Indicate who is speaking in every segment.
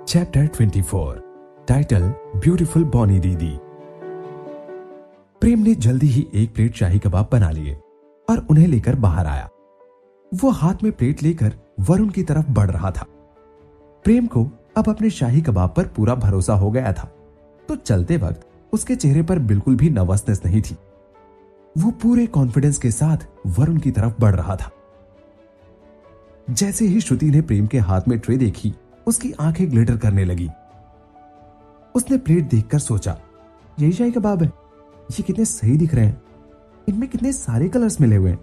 Speaker 1: Chapter 24, title beautiful Bonnie दीदी। प्रेम ने जल्दी ही एक प्लेट शाही कबाब बना लिए और उन्हें लेकर बाहर आया। वो हाथ में प्लेट लेकर वरुण की तरफ बढ़ रहा था। प्रेम को अब अपने शाही कबाब पर पूरा भरोसा हो गया था, तो चलते वक्त उसके चेहरे पर बिल्कुल भी नर्वसनेस नहीं थी। वो पूरे कॉन्फिडेंस के साथ वरुण की तरफ बढ़ रहा था। जैसे ही श्रुति ने प्रेम के हाथ में ट्रे देखी, उसकी आंखें ग्लिटर करने लगी। उसने प्लेट देखकर सोचा, यही शाही कबाब है? ये कितने सही दिख रहे हैं, इनमें कितने सारे कलर्स मिले हुए हैं।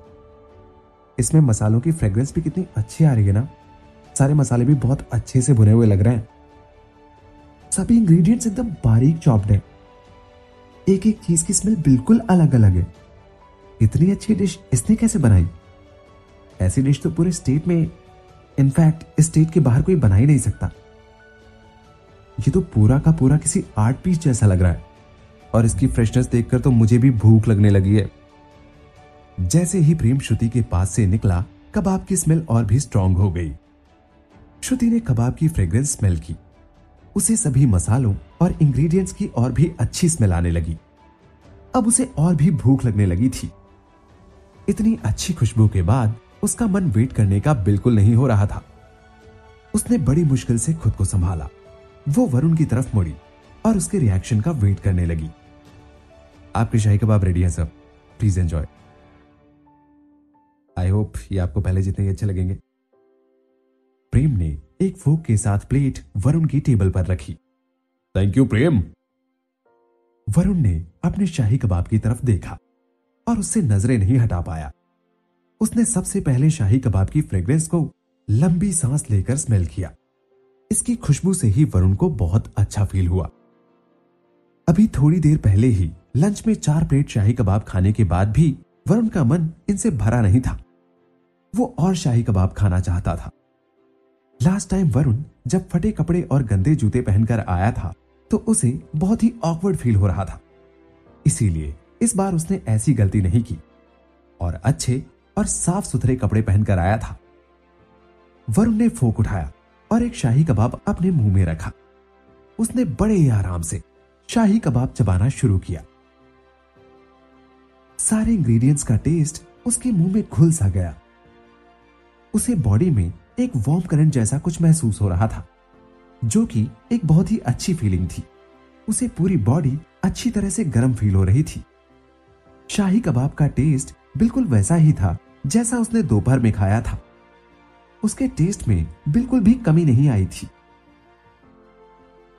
Speaker 1: इसमें मसालों की फ्रेग्रेंस भी कितनी अच्छी आ रही है ना। सारे मसाले भी बहुत अच्छे से भुने हुए लग रहे हैं। सभी इंग्रेडिएंट्स एकदम बारीक चॉप्ड हैं। एक एक चीज की स्मेल बिल्कुल अलग अलग है। इतनी अच्छी डिश इसने कैसे बनाई? ऐसी डिश तो पूरे स्टेट में, इनफैक्ट स्टेट के बाहर कोई बना ही नहीं सकता। ये तो पूरा का पूरा किसी आर्ट पीस जैसा लग रहा है और इसकी फ्रेशनेस देखकर तो मुझे भी भूख लगने लगी है। जैसे ही प्रेम श्रुति के पास से निकला, कबाब की स्मेल और भी स्ट्रांग हो गई। श्रुति ने कबाब की फ्रेग्रेंस स्मेल की। उसे सभी मसालों और इंग्रेडिएंट्स की और भी अच्छी स्मेल आने लगी। अब उसे और भी भूख लगने लगी थी। इतनी अच्छी खुशबू के बाद उसका मन वेट करने का बिल्कुल नहीं हो रहा था। उसने बड़ी मुश्किल से खुद को संभाला। वो वरुण की तरफ मुड़ी और उसके रिएक्शन का वेट करने लगी। आपके शाही कबाब रेडी है sir, please enjoy. I hope ये आपको पहले जितने ही अच्छे लगेंगे। प्रेम ने एक फोक के साथ प्लेट वरुण की टेबल पर रखी। थैंक यू प्रेम। वरुण ने अपने शाही कबाब की तरफ देखा और उससे नजरें नहीं हटा पाया। उसने सबसे पहले शाही कबाब की फ्रेग्रेंस को लंबी सांस लेकर स्मेल किया। इसकी खुशबू से ही वरुण को बहुत अच्छा फील हुआ। अभी थोड़ी देर पहले ही लंच में 4 प्लेट शाही कबाब खाने के बाद भी वरुण का मन इनसे भरा नहीं था। वो और शाही कबाब खाना चाहता था। लास्ट टाइम वरुण जब फटे कपड़े और गंदे जूते पहनकर आया था तो उसे बहुत ही ऑकवर्ड फील हो रहा था। इसीलिए इस बार उसने ऐसी गलती नहीं की और अच्छे और साफ सुथरे कपड़े पहनकर आया था। वरुण ने फोक उठाया और एक शाही कबाब अपने मुंह में रखा। उसने बड़े ही आराम से शाही कबाब चबाना शुरू किया। सारे इंग्रेडिएंट्स का टेस्ट उसके मुंह में घुल सा गया। उसे बॉडी में एक वार्म करंट जैसा कुछ महसूस हो रहा था, जो कि एक बहुत ही अच्छी फीलिंग थी। उसे पूरी बॉडी अच्छी तरह से गर्म फील हो रही थी। शाही कबाब का टेस्ट बिल्कुल वैसा ही था जैसा उसने दोपहर में खाया था। उसके टेस्ट में बिल्कुल भी कमी नहीं आई थी।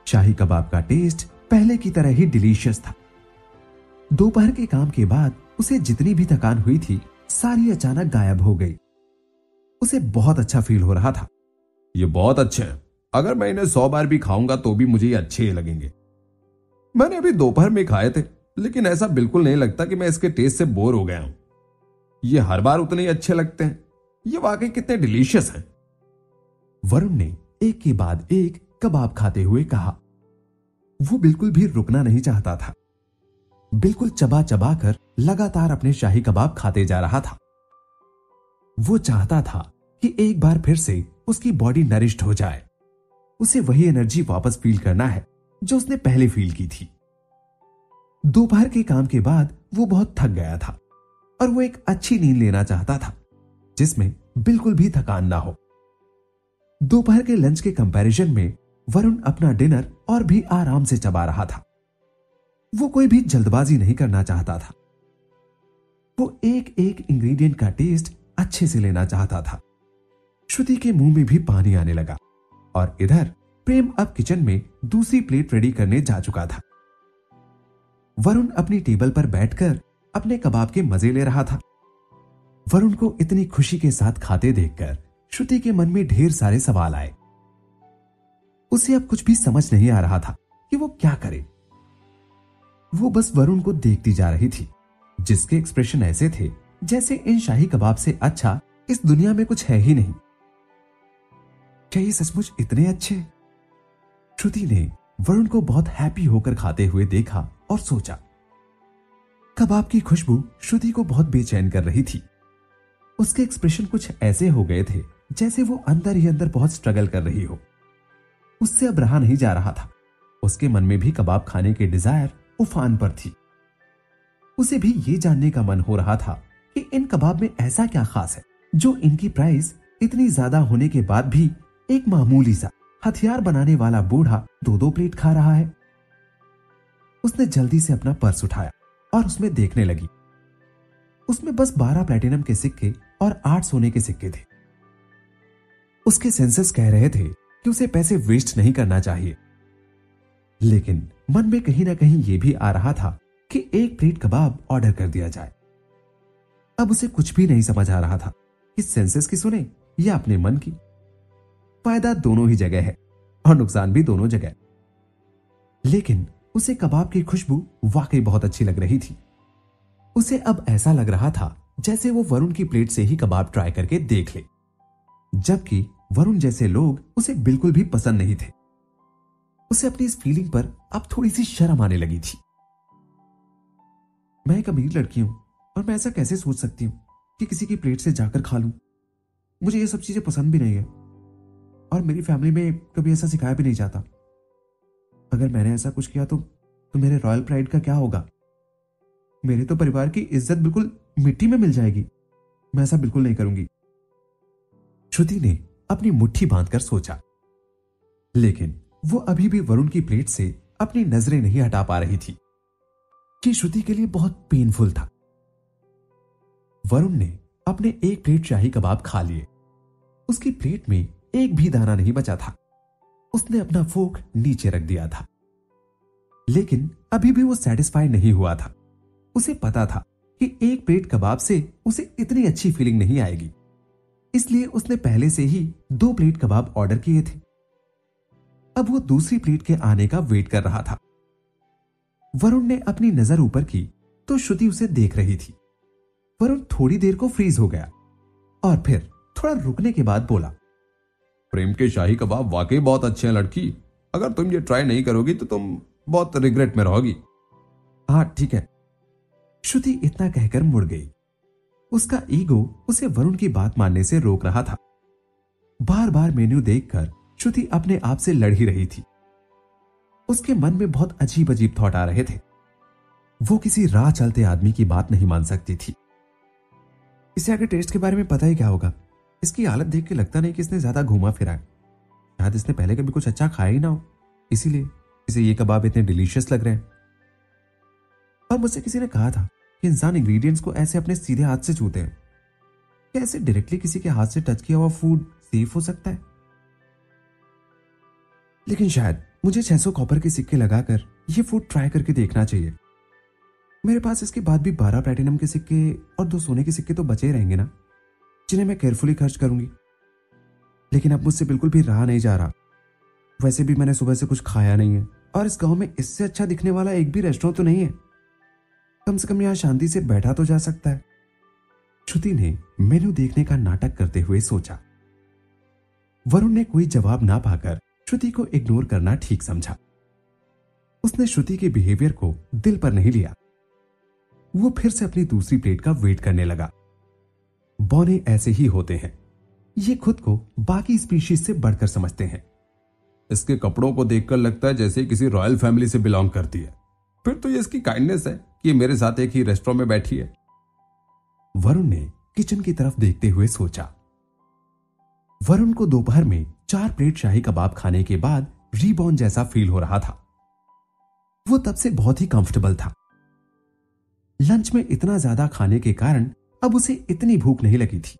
Speaker 1: शाही कबाब का टेस्ट पहले की तरह ही डिलीशियस था। दोपहर के काम के बाद उसे जितनी भी थकान हुई थी, सारी अचानक गायब हो गई। उसे बहुत अच्छा फील हो रहा था।
Speaker 2: ये बहुत अच्छे हैं। अगर मैं इन्हें 100 बार भी खाऊंगा तो भी मुझे ये अच्छे ही लगेंगे। मैंने अभी दोपहर में खाए थे, लेकिन ऐसा बिल्कुल नहीं लगता कि मैं इसके टेस्ट से बोर हो गया हूं। ये हर बार उतने ही अच्छे लगते हैं। ये वाकई कितने डिलीशियस हैं।
Speaker 1: वरुण ने एक के बाद एक कबाब खाते हुए कहा। वो बिल्कुल भी रुकना नहीं चाहता था। बिल्कुल चबा चबा कर लगातार अपने शाही कबाब खाते जा रहा था। वो चाहता था कि एक बार फिर से उसकी बॉडी नरिश्ड हो जाए। उसे वही एनर्जी वापस फील करना है जो उसने पहले फील की थी। दोपहर के काम के बाद वो बहुत थक गया था और वो एक अच्छी नींद लेना चाहता था जिसमें बिल्कुल भी थकान ना हो। दोपहर के लंच के कंपैरिजन में वरुण अपना डिनर और भी आराम से चबा रहा था। वो कोई भी जल्दबाजी नहीं करना चाहता था। वो एक एक इंग्रेडिएंट का टेस्ट अच्छे से लेना चाहता था। श्रुति के मुंह में भी पानी आने लगा और इधर प्रेम अब किचन में दूसरी प्लेट रेडी करने जा चुका था। वरुण अपनी टेबल पर बैठकर अपने कबाब के मजे ले रहा था। वरुण को इतनी खुशी के साथ खाते देखकर श्रुति के मन में ढेर सारे सवाल आए। उसे अब कुछ भी समझ नहीं आ रहा था कि वो क्या करे। वो बस वरुण को देखती जा रही थी, जिसके एक्सप्रेशन ऐसे थे जैसे इन शाही कबाब से अच्छा इस दुनिया में कुछ है ही नहीं। क्या ये सचमुच इतने अच्छे? श्रुति ने वरुण को बहुत हैप्पी होकर खाते हुए देखा और सोचा। कबाब की खुशबू श्रुति को बहुत बेचैन कर रही थी। उसके एक्सप्रेशन कुछ ऐसे हो गए थे जैसे वो अंदर ही अंदर बहुत स्ट्रगल कर रही हो। उससे अब रहा नहीं जा रहा था। उसके मन में भी कबाब खाने की डिजायर उफान पर थी। उसे भी ये जानने का मन हो रहा था कि इन कबाब में ऐसा क्या खास है जो इनकी प्राइस इतनी ज्यादा होने के बाद भी एक मामूली सा हथियार बनाने वाला बूढ़ा 2-2 प्लेट खा रहा है। उसने जल्दी से अपना पर्स उठाया और उसमें देखने लगी। उसमें बस 12 प्लेटिनम के सिक्के और 8 सोने के सिक्के थे। उसके सेंसेस कह रहे थे कि उसे पैसे वेस्ट नहीं करना चाहिए, लेकिन मन में कहीं ना कहीं यह भी आ रहा था कि एक प्लेट कबाब ऑर्डर कर दिया जाए। अब उसे कुछ भी नहीं समझ आ रहा था कि सेंसेस की सुने या अपने मन की। फायदा दोनों ही जगह है और नुकसान भी दोनों जगह। लेकिन उसे कबाब की खुशबू वाकई बहुत अच्छी लग रही थी। उसे अब ऐसा लग रहा था जैसे वो वरुण की प्लेट से ही कबाब ट्राई करके देख ले, जबकि वरुण जैसे लोग उसे बिल्कुल भी पसंद नहीं थे। उसे अपनी इस फीलिंग पर अब थोड़ी सी शर्म आने लगी थी। मैं एक अमीर लड़की हूं और मैं ऐसा कैसे सोच सकती हूं कि किसी की प्लेट से जाकर खा लूं। मुझे ये सब चीजें पसंद भी नहीं है और मेरी फैमिली में कभी ऐसा सिखाया भी नहीं जाता। अगर मैंने ऐसा कुछ किया तो मेरे रॉयल प्राइड का क्या होगा? मेरे तो परिवार की इज्जत बिल्कुल मिट्टी में मिल जाएगी। मैं ऐसा बिल्कुल नहीं करूंगी। श्रुति ने अपनी मुट्ठी बांधकर सोचा, लेकिन वो अभी भी वरुण की प्लेट से अपनी नजरें नहीं हटा पा रही थी, कि श्रुति के लिए बहुत पेनफुल था। वरुण ने अपने एक प्लेट शाही कबाब खा लिए। उसकी प्लेट में एक भी दाना नहीं बचा था। उसने अपना फोक नीचे रख दिया था, लेकिन अभी भी वो सेटिस्फाई नहीं हुआ था। उसे पता था कि एक प्लेट कबाब से उसे इतनी अच्छी फीलिंग नहीं आएगी, इसलिए उसने पहले से ही 2 प्लेट कबाब ऑर्डर किए थे। अब वो दूसरी प्लेट के आने का वेट कर रहा था। वरुण ने अपनी नजर ऊपर की तो श्रुति उसे देख रही थी। वरुण थोड़ी देर को फ्रीज हो गया और फिर थोड़ा रुकने के बाद बोला,
Speaker 2: प्रेम के शाही कबाब वाकई बहुत अच्छे हैं लड़की। अगर तुम ये ट्राई नहीं करोगी तो तुम बहुत रिग्रेट में रहोगी।
Speaker 1: हाँ ठीक है। श्रुति इतना कहकर मुड़ गई। उसका ईगो उसे वरुण की बात मानने से रोक रहा था। बार बार मेन्यू देखकर श्रुति अपने आप से लड़ ही रही थी। उसके मन में बहुत अजीब अजीब थॉट आ रहे थे। वो किसी राह चलते आदमी की बात नहीं मान सकती थी। इसे आगे टेस्ट के बारे में पता ही क्या होगा। इसकी हालत देख के लगता नहीं कि इसने ज्यादा घूमा फिरा है। शायद इसने पहले कभी कुछ अच्छा खाया ही ना हो, इसीलिए इसे ये कबाब इतने डिलीशियस लग रहे हैं। और मुझसे किसी ने कहा था कि इंसान इंग्रेडिएंट्स को ऐसे अपने सीधे हाथ से छूते हैं। क्या ऐसे डायरेक्टली किसी के हाथ से टच किया हुआ फूड सेफ हो सकता है? लेकिन शायद मुझे 600 कॉपर के सिक्के लगाकर यह फूड ट्राई करके देखना चाहिए। मेरे पास इसके बाद भी 12 प्लैटिनम के सिक्के और 2 सोने के सिक्के तो बचे ही रहेंगे ना, जिन्हें मैं केयरफुली खर्च करूंगी। लेकिन अब मुझसे बिल्कुल भी रहा नहीं जा रहा। वैसे भी मैंने सुबह से कुछ खाया नहीं है और इस गांव में इससे अच्छा दिखने वाला एक भी रेस्टोरेंट तो नहीं है। कम से कम यहां शांति से बैठा तो जा सकता है। श्रुति ने मेनू देखने का नाटक करते हुए सोचा। वरुण ने कोई जवाब ना पाकर श्रुति को इग्नोर करना ठीक समझा। उसने श्रुति के बिहेवियर को दिल पर नहीं लिया। वो फिर से अपनी दूसरी प्लेट का वेट करने लगा। बौने ऐसे ही होते हैं। ये खुद को बाकी स्पीशीज से बढ़कर समझते हैं।
Speaker 2: इसके कपड़ों को देखकर लगता है जैसे किसी रॉयल फैमिली से बिलोंग करती है। फिर तो ये इसकी काइंडनेस है कि ये मेरे साथ एक ही रेस्टोरेंट में बैठी है।
Speaker 1: वरुण ने किचन की तरफ देखते हुए सोचा। वरुण को दोपहर में 4 प्लेट शाही कबाब खाने के बाद रीबॉर्न जैसा फील हो रहा था। वो तब से बहुत ही कंफर्टेबल था। लंच में इतना ज्यादा खाने के कारण अब उसे इतनी भूख नहीं लगी थी,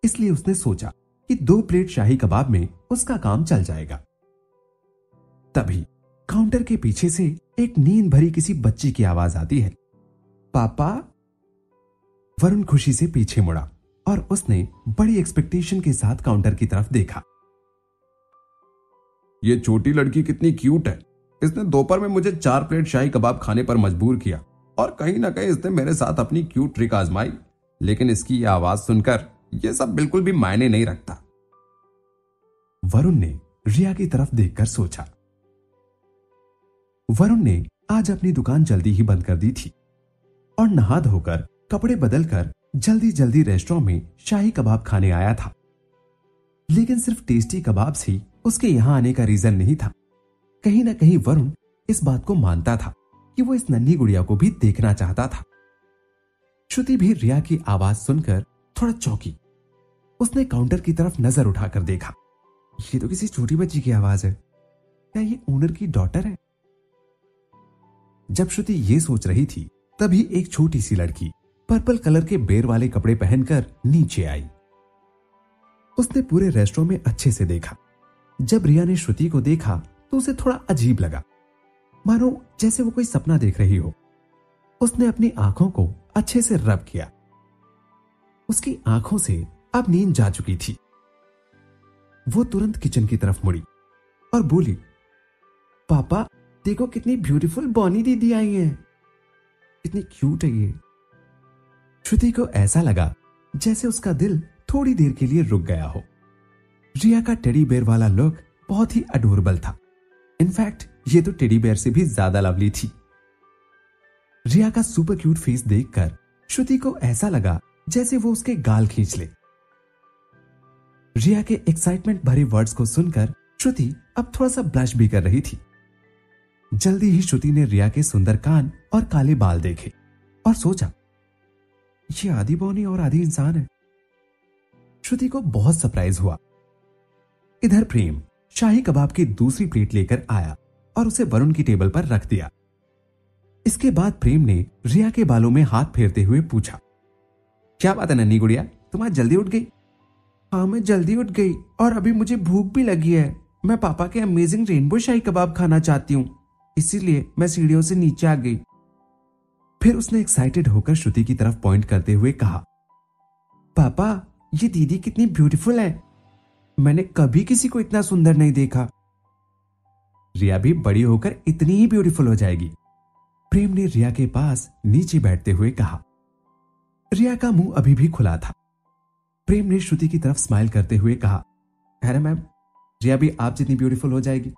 Speaker 1: इसलिए उसने सोचा कि 2 प्लेट शाही कबाब में उसका काम चल जाएगा। तभी काउंटर के पीछे से एक नींद भरी किसी बच्ची की आवाज आती है, पापा। वरुण खुशी से पीछे मुड़ा और उसने बड़ी एक्सपेक्टेशन के साथ काउंटर की तरफ देखा।
Speaker 2: ये छोटी लड़की कितनी क्यूट है। इसने दोपहर में मुझे 4 प्लेट शाही कबाब खाने पर मजबूर किया और कहीं ना कहीं इसने मेरे साथ अपनी क्यूट ट्रिक आजमाई। लेकिन इसकी यह आवाज सुनकर यह सब बिल्कुल भी मायने नहीं रखता।
Speaker 1: वरुण ने रिया की तरफ देखकर सोचा। वरुण ने आज अपनी दुकान जल्दी ही बंद कर दी थी और नहा धोकर कपड़े बदलकर जल्दी जल्दी रेस्टोरेंट में शाही कबाब खाने आया था। लेकिन सिर्फ टेस्टी कबाब ही उसके यहां आने का रीजन नहीं था। कहीं ना कहीं वरुण इस बात को मानता था कि वो इस नन्ही गुड़िया को भी देखना चाहता था। श्रुति भी रिया की आवाज सुनकर थोड़ा चौंकी। उसने काउंटर की तरफ नजर उठाकर देखा, ये तो किसी छोटी बच्ची की आवाज है। क्या ये ओनर की डॉटर है? जब श्रुति ये सोच रही थी तभी एक छोटी सी लड़की पर्पल कलर के बेर वाले कपड़े पहनकर नीचे आई। उसने पूरे रेस्टोरेंट में अच्छे से देखा। जब रिया ने श्रुति को देखा तो उसे थोड़ा अजीब लगा, मानो जैसे वो कोई सपना देख रही हो। उसने अपनी आंखों को अच्छे से रब किया। उसकी आंखों से अब नींद जा चुकी थी। वो तुरंत किचन की तरफ मुड़ी और बोली, पापा देखो कितनी ब्यूटीफुल बॉनी दीदी आई है, कितनी क्यूट है ये। श्रुति को ऐसा लगा जैसे उसका दिल थोड़ी देर के लिए रुक गया हो। रिया का टेडी बेयर वाला लुक बहुत ही अडोरेबल था। इनफैक्ट ये तो टेडी बेयर से भी ज्यादा लवली थी। रिया का सुपर क्यूट फेस देखकर श्रुति को ऐसा लगा जैसे वो उसके गाल खींच ले। रिया के एक्साइटमेंट भरे वर्ड्स को सुनकर श्रुति अब थोड़ा सा ब्लश भी कर रही थी। जल्दी ही श्रुति ने रिया के सुंदर कान और काले बाल देखे और सोचा, ये आधी बॉनी और आधी इंसान है। श्रुति को बहुत सरप्राइज हुआ। इधर प्रेम शाही कबाब की दूसरी प्लेट लेकर आया और उसे वरुण की टेबल पर रख दिया। इसके बाद प्रेम ने रिया के बालों में हाथ फेरते हुए पूछा, क्या बात है नन्ही गुड़िया, तुम आज जल्दी उठ गई? हाँ मैं जल्दी उठ गई और अभी मुझे भूख भी लगी है। मैं पापा के अमेजिंग रेनबो शाही कबाब खाना चाहती हूँ, इसीलिए मैं सीढ़ियों से नीचे आ गई। फिर उसने एक्साइटेड होकर श्रुति की तरफ पॉइंट करते हुए कहा, पापा ये दीदी कितनी ब्यूटीफुल है, मैंने कभी किसी को इतना सुंदर नहीं देखा। रिया भी बड़ी होकर इतनी ही ब्यूटीफुल हो जाएगी, प्रेम ने रिया के पास नीचे बैठते हुए कहा। रिया का मुंह अभी भी खुला था। प्रेम ने श्रुति की तरफ स्माइल करते हुए कहा, अरे मैम, रिया भी आप जितनी ब्यूटीफुल हो जाएगी।